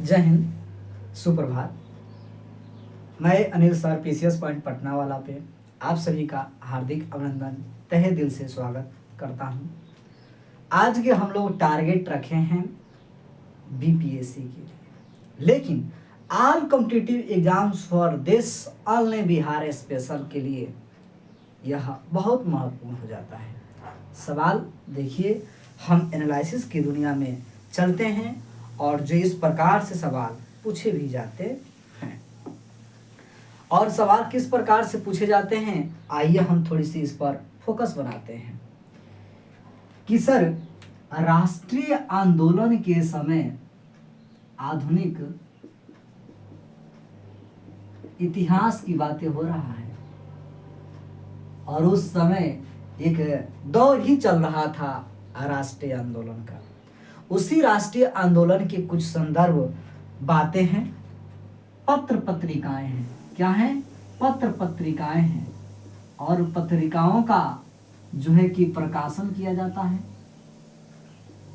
जय हिंद, सुप्रभात। मैं Anil sir PCS point Patna वाला पे आप सभी का हार्दिक अभिनंदन तहे दिल से स्वागत करता हूं। आज के हम लोग टारगेट रखे हैं बीपीएससी के लिए, लेकिन all competitive exams for this all Bihar special के लिए यह बहुत महत्वपूर्ण हो जाता है। सवाल देखिए, हम एनालिसिस की दुनिया में चलते हैं और जो इस प्रकार से सवाल पूछे भी जाते हैं। और सवाल किस प्रकार से पूछे जाते हैं, आइए हम थोड़ी सी इस पर फोकस बनाते हैं कि सर राष्ट्रीय आंदोलन के समय आधुनिक इतिहास की बातें हो रहा है और उस समय एक दौर ही चल रहा था राष्ट्रीय आंदोलन का। उसी राष्ट्रीय आंदोलन के कुछ संदर्भ बातें हैं, पत्र पत्रिकाएं हैं। क्या है? पत्र पत्रिकाएं हैं और पत्रिकाओं का जो है कि प्रकाशन किया जाता है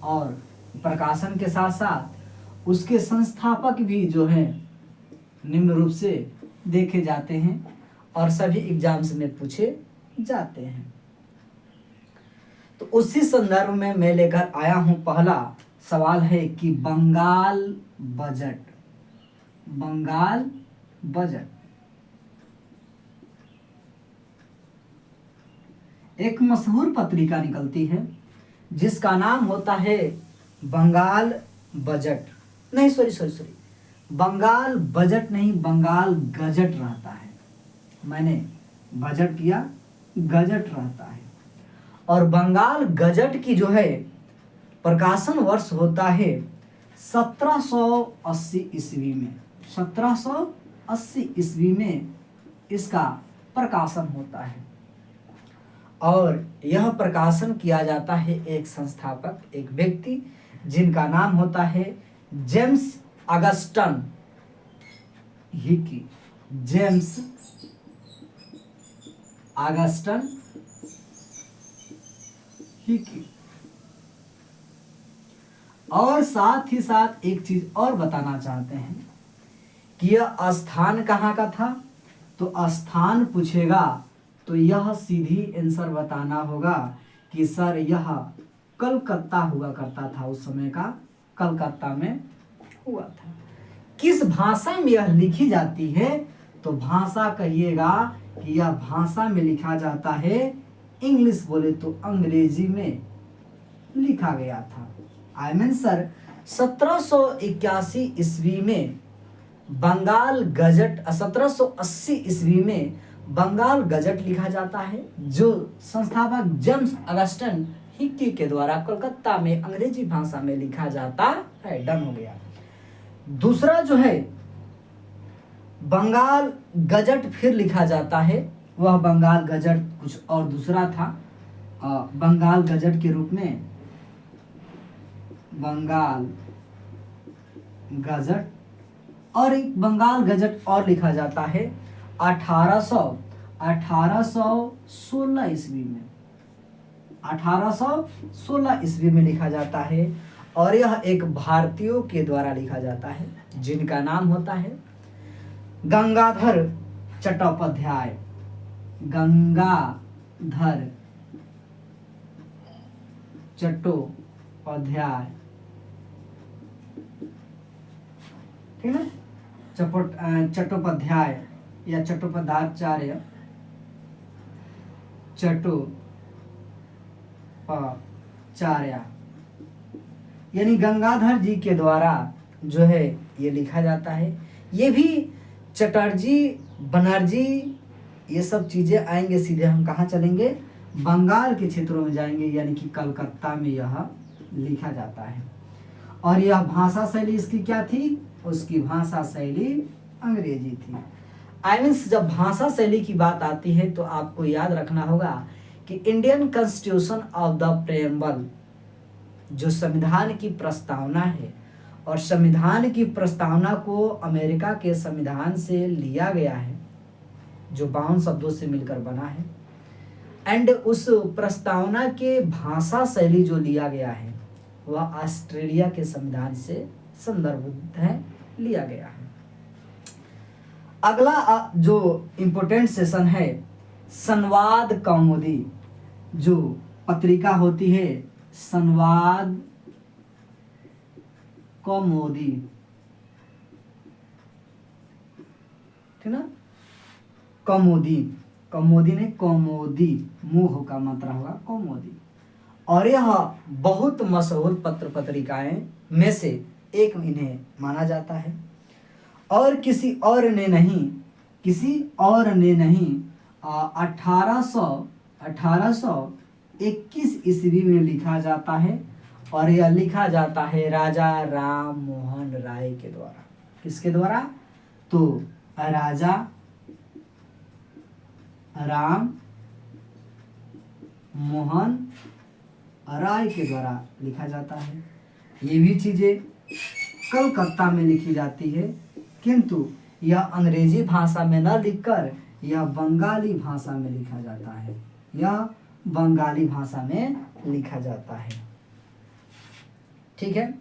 और प्रकाशन के साथ साथ उसके संस्थापक भी जो है निम्न रूप से देखे जाते हैं और सभी एग्जाम्स में पूछे जाते हैं। तो उसी संदर्भ में मैं लेकर आया हूं। पहला सवाल है कि बंगाल बजट एक मशहूर पत्रिका निकलती है जिसका नाम होता है बंगाल बजट, नहीं सॉरी बंगाल बजट नहीं, बंगाल गजट रहता है। मैंने बजट किया, गजट रहता है। और बंगाल गजट की जो है प्रकाशन वर्ष होता है 1780 ईस्वी में। 1780 ईस्वी में इसका प्रकाशन होता है और यह प्रकाशन किया जाता है एक संस्थापक, एक व्यक्ति जिनका नाम होता है James Augustus Hicky. James Augustus Hicky. और साथ ही साथ एक चीज और बताना चाहते हैं कि यह स्थान कहाँ का था। तो स्थान पूछेगा तो यह सीधी आंसर बताना होगा कि सर यह कलकत्ता हुआ करता था, उस समय का कलकत्ता में हुआ था। किस भाषा में यह लिखी जाती है तो भाषा कहिएगा कि यह भाषा में लिखा जाता है, इंग्लिश बोले तो अंग्रेजी में लिखा गया था। आई मीन सर 1781 ईस्वी में बंगाल गजट, 1780 ईस्वी में बंगाल गजट लिखा जाता है जो संस्थापक जेम्स ऑगस्टन हिकी के द्वारा कलकत्ता में अंग्रेजी भाषा में लिखा जाता है। डन हो गया। दूसरा जो है बंगाल गजट फिर लिखा जाता है, वह बंगाल गजट कुछ और दूसरा था। बंगाल गजट के रूप में बंगाल गजट और एक बंगाल गजट और लिखा जाता है 1816 ईस्वी में। 1816 ईस्वी में लिखा जाता है और यह एक भारतीयों के द्वारा लिखा जाता है जिनका नाम होता है गंगाधर चट्टोपाध्याय। गंगाधर चट्टोपाध्याय, ठीक है, चट्टोपाध्याय या चट्टोपाध्याय, चट्टोपाध्याय यानी गंगाधर जी के द्वारा जो है ये लिखा जाता है। ये भी चटर्जी, बनर्जी, ये सब चीजें आएंगे। सीधे हम कहाँ चलेंगे? बंगाल के क्षेत्रों में जाएंगे, यानी कि कलकत्ता में यह लिखा जाता है। और यह भाषा शैली इसकी क्या थी? उसकी भाषा शैली अंग्रेजी थी। आई मीन्स जब भाषा शैली की बात आती है तो आपको याद रखना होगा कि Indian constitution of the preamble, जो संविधान की प्रस्तावना है, और संविधान की प्रस्तावना को अमेरिका के संविधान से लिया गया है जो 52 शब्दों से मिलकर बना है। एंड उस प्रस्तावना के भाषा शैली जो लिया गया है वह ऑस्ट्रेलिया के संविधान से संदर्भित है लिया गया है। अगला जो इम्पोर्टेंट सेशन है, संवाद कौमुदी, जो पत्रिका होती है संवाद कौमुदी, ठीक ना, कौमुदी, कौमुदी ने कौमुदी, मुंह का मात्रा होगा कौमुदी। और यह बहुत मशहूर पत्र पत्रिकाएं में से एक इन्हें माना जाता है। और किसी और ने नहीं 1821 ईस्वी में लिखा जाता है, और यह लिखा जाता है राजा राम मोहन राय के द्वारा। किसके द्वारा? तो राजा राम मोहन राय के द्वारा लिखा जाता है। ये भी चीजें कलकत्ता में लिखी जाती है, किंतु यह अंग्रेजी भाषा में न लिखकर यह बंगाली भाषा में लिखा जाता है, यह बंगाली भाषा में लिखा जाता है। ठीक है।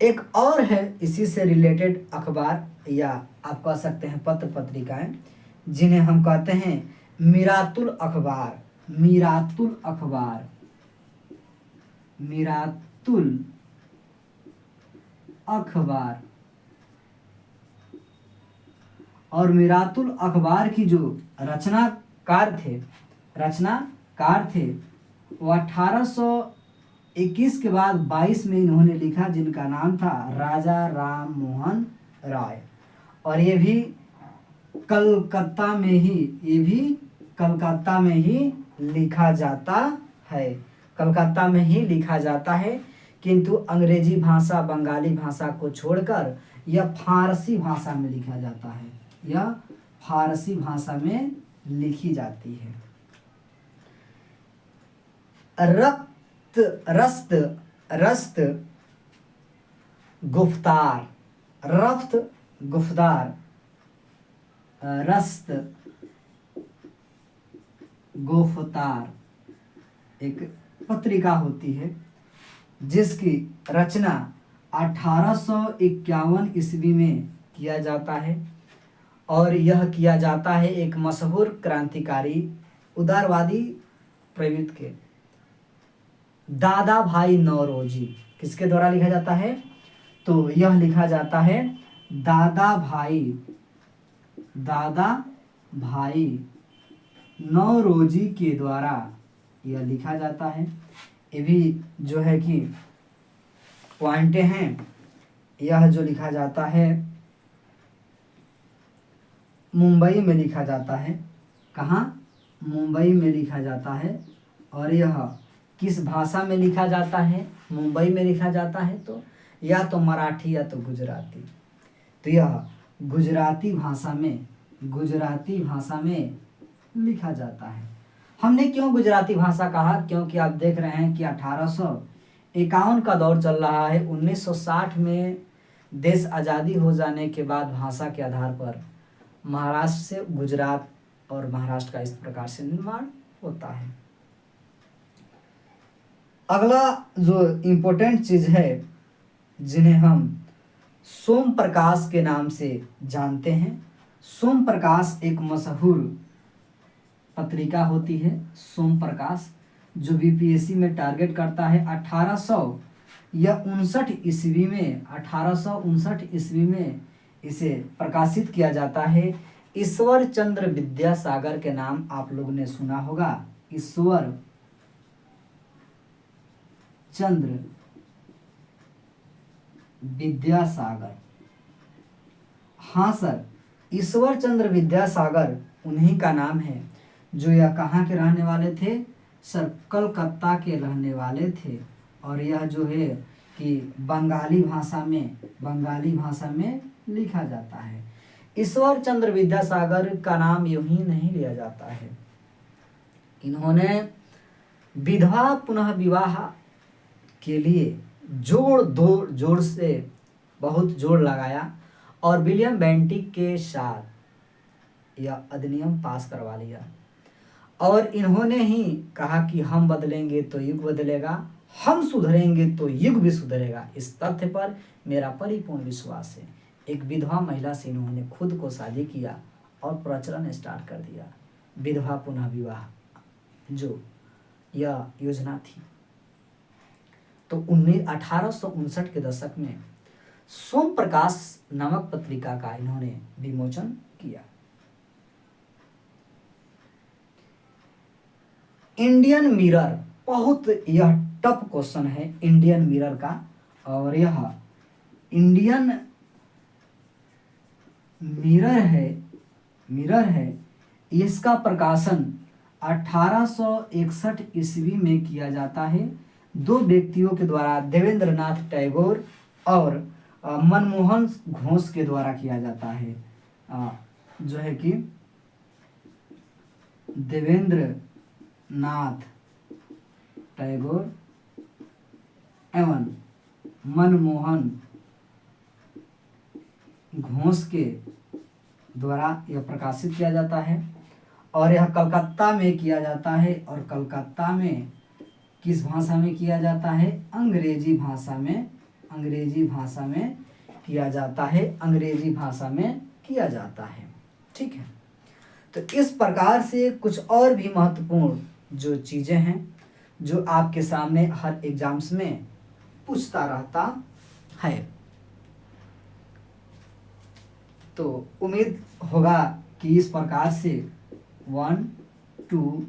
एक और है इसी से रिलेटेड अखबार, या आप कह सकते हैं पत्र पत्रिकाएं, जिन्हें हम कहते हैं मिरातुल अखबार। मिरातुल अखबार, मिरातुल अखबार। और मिरातुल अखबार की जो रचनाकार थे वो 1821 के बाद 22 में इन्होंने लिखा, जिनका नाम था राजा राम मोहन राय। और ये भी कलकत्ता में ही लिखा जाता है, कलकत्ता में ही लिखा जाता है, किंतु अंग्रेजी भाषा बंगाली भाषा को छोड़कर यह फारसी भाषा में लिखा जाता है, यह फारसी भाषा में लिखी जाती है। रस्त गुफ्तार, रफ्त गुफ्तार, रस्त गुफ्तार एक पत्रिका होती है, जिसकी रचना 1851 ईस्वी में किया जाता है। और यह किया जाता है एक मशहूर क्रांतिकारी उदारवादी प्रवृत्ति के दादा भाई नौरोजी। किसके द्वारा लिखा जाता है? तो यह लिखा जाता है दादा भाई नौरोजी के द्वारा यह लिखा जाता है। ये भी जो है कि पॉइंटें हैं। यह जो लिखा जाता है मुंबई में लिखा जाता है। कहाँ? मुंबई में लिखा जाता है। और यह किस भाषा में लिखा जाता है? मुंबई में लिखा जाता है तो या तो मराठी या तो गुजराती। तो यह गुजराती भाषा में लिखा जाता है। हमने क्यों गुजराती भाषा कहा? क्योंकि आप देख रहे हैं कि 1851 का दौर चल रहा है। 1960 में देश आज़ादी हो जाने के बाद भाषा के आधार पर महाराष्ट्र से गुजरात और महाराष्ट्र का इस प्रकार से निर्माण होता है। अगला जो इम्पोर्टेंट चीज है, जिन्हें हम सोम प्रकाश के नाम से जानते हैं। सोम प्रकाश एक मशहूर पत्रिका होती है। सोम प्रकाश जो बीपीएससी में टारगेट करता है। 1859 ईस्वी में इसे प्रकाशित किया जाता है। ईश्वर चंद्र विद्यासागर के नाम आप लोगों ने सुना होगा। ईश्वर चंद्र विद्यासागर, हाँ सर, ईश्वर चंद्र विद्यासागर उन्हीं का नाम है, जो यह कहाँ के रहने वाले थे? सर, कलकत्ता के रहने वाले थे। और यह जो है कि बंगाली भाषा में लिखा जाता है। ईश्वर चंद्र विद्यासागर का नाम यूं ही नहीं लिया जाता है। इन्होंने विधवा पुनः विवाह के लिए जोर से बहुत जोर लगाया और विलियम बेंटिक के साथ यह अधिनियम पास करवा लिया। और इन्होंने ही कहा कि हम बदलेंगे तो युग बदलेगा, हम सुधरेंगे तो युग भी सुधरेगा। इस तथ्य पर मेरा परिपूर्ण विश्वास है। एक विधवा महिला से इन्होंने खुद को शादी किया और प्रचलन स्टार्ट कर दिया, विधवा पुनः विवाह जो यह योजना थी। तो 1859 के दशक में सोम प्रकाश नामक पत्रिका का इन्होंने विमोचन किया। इंडियन मिरर, बहुत यह टफ क्वेश्चन है इंडियन मिरर का, और यह इंडियन मिरर है, इसका प्रकाशन 1861 ईस्वी में किया जाता है, दो व्यक्तियों के द्वारा, देवेंद्रनाथ टैगोर और मनमोहन घोष के द्वारा किया जाता है, जो है कि देवेंद्रनाथ टैगोर एवं मनमोहन घोष के द्वारा यह प्रकाशित किया जाता है, और यह कलकत्ता में किया जाता है, और कलकत्ता में किस भाषा में किया जाता है? अंग्रेजी भाषा में किया जाता है, अंग्रेजी भाषा में किया जाता है। ठीक है, तो इस प्रकार से कुछ और भी महत्वपूर्ण जो चीज़ें हैं जो आपके सामने हर एग्जाम्स में पूछता रहता है। तो उम्मीद होगा कि इस प्रकार से 1 2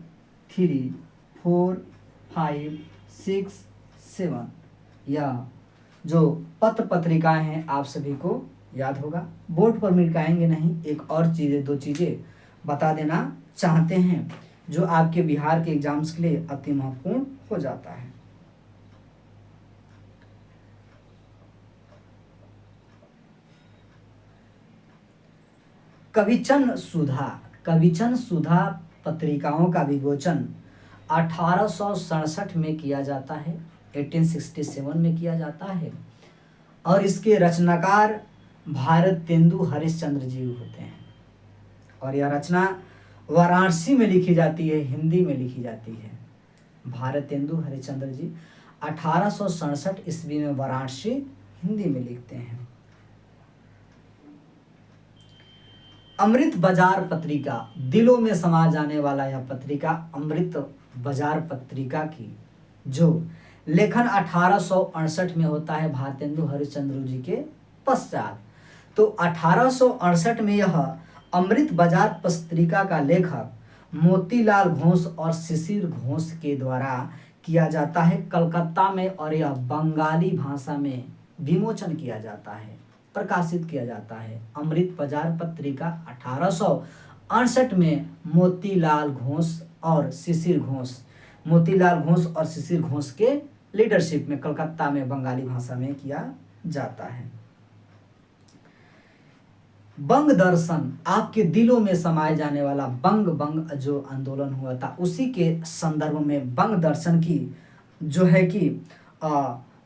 3 4 5 6 7 या जो पत्र पत्रिकाएं हैं आप सभी को याद होगा। बोर्ड पर मिटाएंगे नहीं, एक और चीज़ें, दो चीज़ें बता देना चाहते हैं जो आपके बिहार के एग्जाम्स के लिए अति महत्वपूर्ण हो जाता है। कविचन सुधा पत्रिकाओं का विमोचन 1867 में किया जाता है, 1867 में किया जाता है, और इसके रचनाकार भारतेंदु हरिश्चंद्र जी होते हैं, और यह रचना वाराणसी में लिखी जाती है, हिंदी में लिखी जाती है। भारतेंदु हरिश्चंद्र जी 1867 ईस्वी में वाराणसी हिंदी में लिखते हैं। अमृत बाजार पत्रिका, दिलों में समा जाने वाला यह पत्रिका अमृत बाजार पत्रिका की जो लेखन 1868 में होता है भारतेंदु हरिश्चंद्र जी के पश्चात। तो 1868 में यह अमृत बाजार पत्रिका का लेखक मोतीलाल घोष और शिशिर घोष के द्वारा किया जाता है कलकत्ता में, और यह बंगाली भाषा में विमोचन किया जाता है, प्रकाशित किया जाता है। अमृत बाजार पत्रिका 1868 में मोतीलाल घोष और शिशिर घोष के लीडरशिप में कलकत्ता में बंगाली भाषा में किया जाता है। बंग दर्शन, आपके दिलों में समाये जाने वाला बंग जो आंदोलन हुआ था उसी के संदर्भ में बंग दर्शन की जो है कि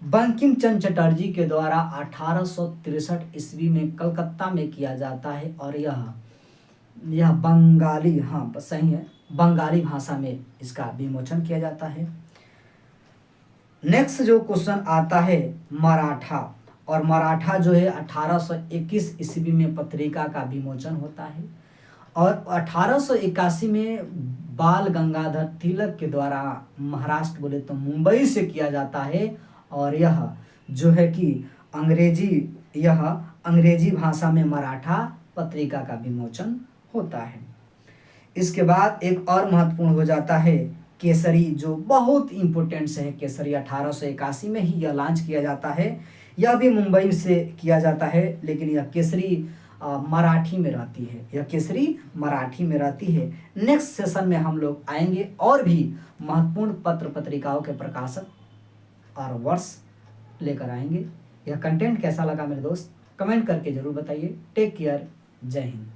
बंकिम चंद्र चटर्जी के द्वारा 1863 ईस्वी में कलकत्ता में किया जाता है, और यह बंगाली, हाँ सही है, बंगाली भाषा में इसका विमोचन किया जाता है। नेक्स्ट जो क्वेश्चन आता है मराठा, और मराठा जो है 1821 ईस्वी में पत्रिका का विमोचन होता है, और 1881 में बाल गंगाधर तिलक के द्वारा महाराष्ट्र बोले तो मुंबई से किया जाता है, और यह जो है कि अंग्रेजी भाषा में मराठा पत्रिका का विमोचन होता है। इसके बाद एक और महत्वपूर्ण हो जाता है केसरी, जो बहुत इंपॉर्टेंट है। केसरी 1881 में ही यह लॉन्च किया जाता है, यह भी मुंबई से किया जाता है, लेकिन यह केसरी मराठी में रहती है। नेक्स्ट सेशन में हम लोग आएंगे और भी महत्वपूर्ण पत्र पत्रिकाओं के प्रकाशक और वर्ष लेकर आएंगे। यह कंटेंट कैसा लगा मेरे दोस्त, कमेंट करके जरूर बताइए। टेक केयर, जय हिंद।